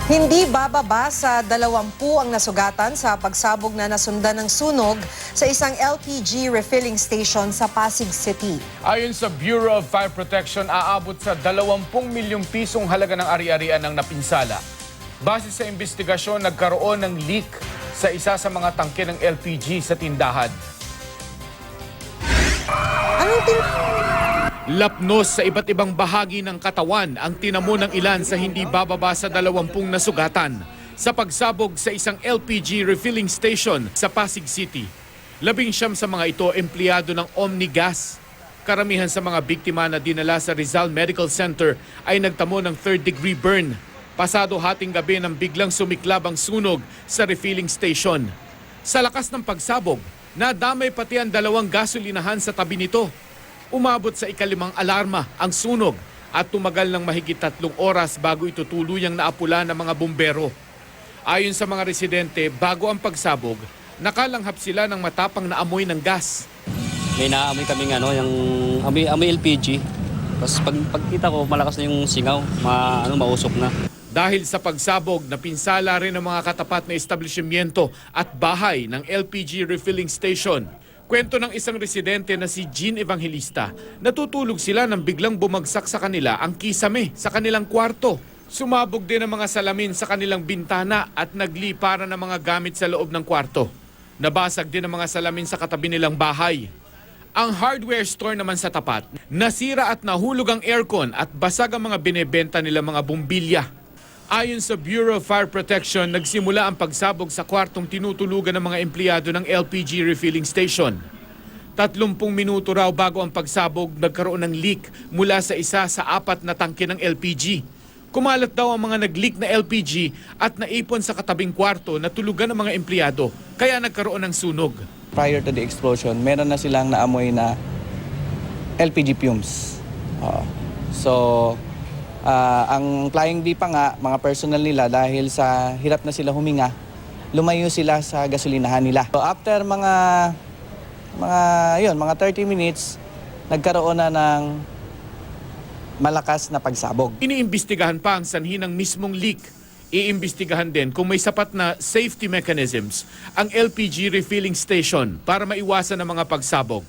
Hindi bababa sa 20 ang nasugatan sa pagsabog na nasundan ng sunog sa isang LPG refilling station sa Pasig City. Ayon sa Bureau of Fire Protection, aabot sa 20 milyong pisong halaga ng ari-arian ng napinsala. Base sa investigasyon, nagkaroon ng leak sa isa sa mga tangke ng LPG sa tindahan. Lapnos sa iba't ibang bahagi ng katawan ang tinamo ng ilan sa hindi bababa sa 20 nasugatan sa pagsabog sa isang LPG refilling station sa Pasig City. 19 sa mga ito empleyado ng Omnigas. Karamihan sa mga biktima na dinala sa Rizal Medical Center ay nagtamo ng 3rd-degree burn. Pasado hating gabi nang biglang sumiklab ang sunog sa refilling station. Sa lakas ng pagsabog, nadamay pati ang 2 gasolinahan sa tabi nito. Umabot sa ikalimang alarma ang sunog at tumagal ng mahigit 3 oras bago ito tuluyang naapula ng mga bumbero. Ayon sa mga residente, bago ang pagsabog, nakalanghap sila ng matapang na amoy ng gas. May naamoy kaming yung amoy LPG. Tapos pagkita ko, malakas na yung singaw, mausok na. Dahil sa pagsabog, napinsala rin ang mga katapat na establishmento at bahay ng LPG refilling station. Kwento ng isang residente na si Jean Evangelista, natutulog sila nang biglang bumagsak sa kanila ang kisame sa kanilang kwarto. Sumabog din ang mga salamin sa kanilang bintana at nagliparan ng mga gamit sa loob ng kwarto. Nabasag din ang mga salamin sa katabi nilang bahay. Ang hardware store naman sa tapat, nasira at nahulog ang aircon at basag ang mga binebenta nilang mga bumbilya. Ayon sa Bureau of Fire Protection, nagsimula ang pagsabog sa kwartong tinutulugan ng mga empleyado ng LPG refilling station. 30 minuto raw bago ang pagsabog, nagkaroon ng leak mula sa isa sa 4 na tangke ng LPG. Kumalat daw ang mga nag-leak na LPG at naipon sa katabing kwarto na tulugan ng mga empleyado, kaya nagkaroon ng sunog. Prior to the explosion, meron na silang naamoy na LPG fumes. Ang Flying V pa nga, mga personnel nila, dahil sa hirap na sila huminga, lumayo sila sa gasolinahan nila. So after mga 30 minutes, nagkaroon na ng malakas na pagsabog. Iniimbestigahan pa ang sanhi ng mismong leak. Iimbestigahan din kung may sapat na safety mechanisms ang LPG refilling station para maiwasan ang mga pagsabog.